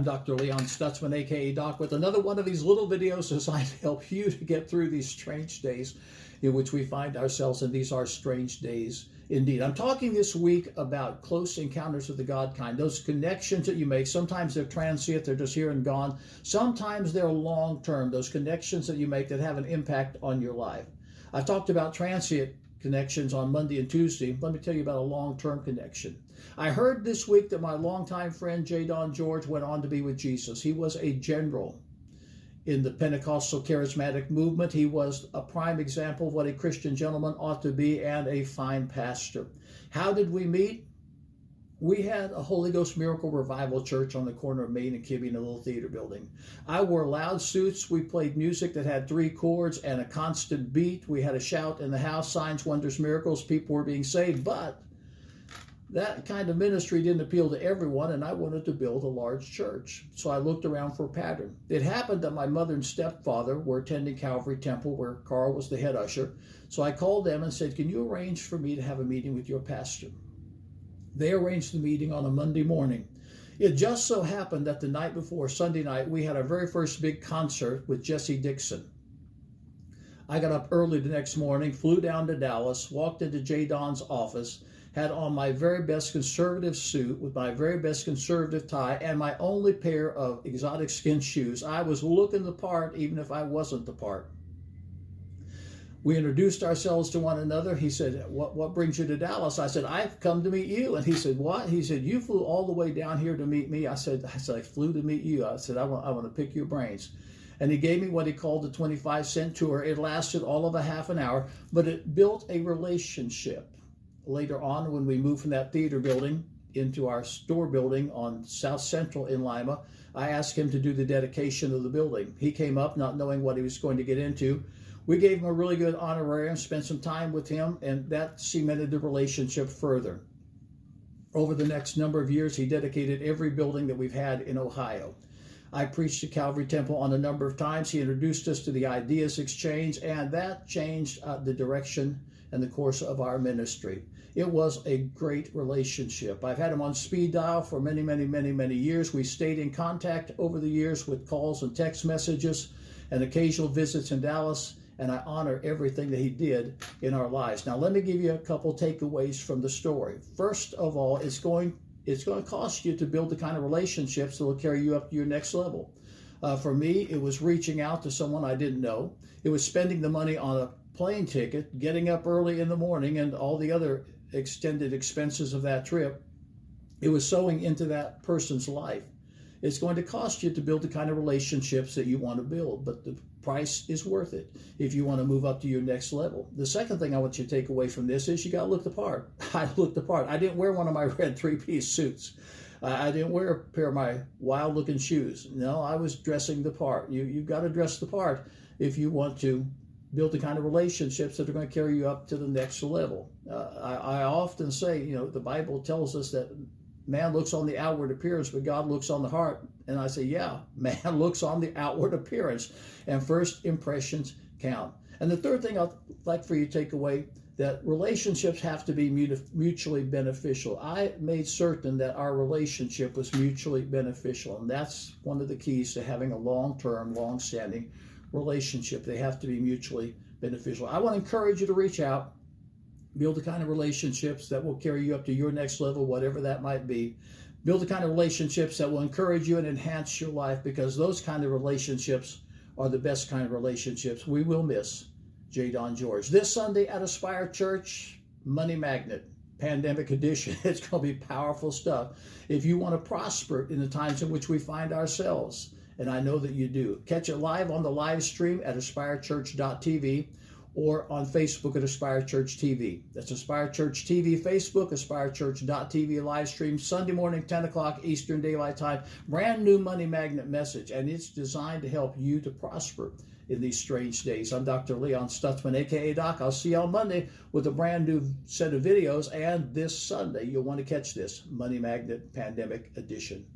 I'm Dr. Leon Stutzman, aka Doc, with another one of these little videos designed to help you to get through these strange days in which we find ourselves, and these are strange days indeed. I'm talking this week about close encounters of the God kind, those connections that you make. Sometimes they're transient, they're just here and gone. Sometimes they're long-term, those connections that you make that have an impact on your life. I've talked about transient connections on Monday and Tuesday. Let me tell you about a long-term connection. I heard this week that my longtime friend J. Don George went on to be with Jesus. He was a general in the Pentecostal charismatic movement. He was a prime example of what a Christian gentleman ought to be, and a fine pastor. How did we meet? We had a Holy Ghost Miracle Revival Church on the corner of Main and Kibbe in a little theater building. I wore loud suits. We played music that had 3 chords and a constant beat. We had a shout in the house, signs, wonders, miracles. People were being saved, but that kind of ministry didn't appeal to everyone, and I wanted to build a large church. So I looked around for a pattern. It happened that my mother and stepfather were attending Calvary Temple, where Carl was the head usher. So I called them and said, "Can you arrange for me to have a meeting with your pastor?" They arranged the meeting on a Monday morning. It just so happened that the night before, Sunday night, we had our very first big concert with Jesse Dixon. I got up early the next morning, flew down to Dallas, walked into J. Don's office, had on my very best conservative suit with my very best conservative tie and my only pair of exotic skin shoes. I was looking the part even if I wasn't the part. We introduced ourselves to one another. He said, what brings you to Dallas? I said, "I've come to meet you." And he said, "What?" He said, "You flew all the way down here to meet me." I said, "I flew to meet you." I said, I want to pick your brains." And he gave me what he called the 25-cent tour. It lasted all of a half an hour, but it built a relationship. Later on, when we moved from that theater building into our store building on South Central in Lima, I asked him to do the dedication of the building. He came up not knowing what he was going to get into. We gave him a really good honorarium, spent some time with him, and that cemented the relationship further. Over the next number of years, he dedicated every building that we've had in Ohio. I preached at Calvary Temple on a number of times. He introduced us to the Ideas Exchange, and that changed the direction and the course of our ministry. It was a great relationship. I've had him on speed dial for many, many, many, many years. We stayed in contact over the years with calls and text messages and occasional visits in Dallas, and I honor everything that he did in our lives. Now, let me give you a couple takeaways from the story. First of all, it's going to cost you to build the kind of relationships that will carry you up to your next level. For me, it was reaching out to someone I didn't know. It was spending the money on a plane ticket, getting up early in the morning, and all the other extended expenses of that trip. It was sowing into that person's life. It's going to cost you to build the kind of relationships that you want to build, but the price is worth it if you want to move up to your next level. The second thing I want you to take away from this is you got to look the part. I looked the part. I didn't wear one of my red 3-piece suits. I didn't wear a pair of my wild-looking shoes. No, I was dressing the part. You've got to dress the part if you want to build the kind of relationships that are going to carry you up to the next level. I often say, the Bible tells us that man looks on the outward appearance, but God looks on the heart. And I say, yeah, man looks on the outward appearance, and first impressions count. And the third thing I'd like for you to take away, that relationships have to be mutually beneficial. I made certain that our relationship was mutually beneficial, and that's one of the keys to having a long-term, long-standing relationship. They have to be mutually beneficial. I want to encourage you to reach out, build the kind of relationships that will carry you up to your next level, whatever that might be. Build the kind of relationships that will encourage you and enhance your life, because those kind of relationships are the best kind of relationships. We will miss J. Don George. This Sunday at Aspire Church, Money Magnet, Pandemic Edition. It's going to be powerful stuff. If you want to prosper in the times in which we find ourselves, and I know that you do, catch it live on the live stream at aspirechurch.tv or on Facebook at Aspire Church TV. That's Aspire Church TV, Facebook, aspirechurch.tv live stream, Sunday morning, 10 o'clock Eastern Daylight Time. Brand new Money Magnet message, and it's designed to help you to prosper in these strange days. I'm Dr. Leon Stutzman, aka Doc. I'll see you on Monday with a brand new set of videos, and this Sunday, you'll want to catch this Money Magnet Pandemic Edition.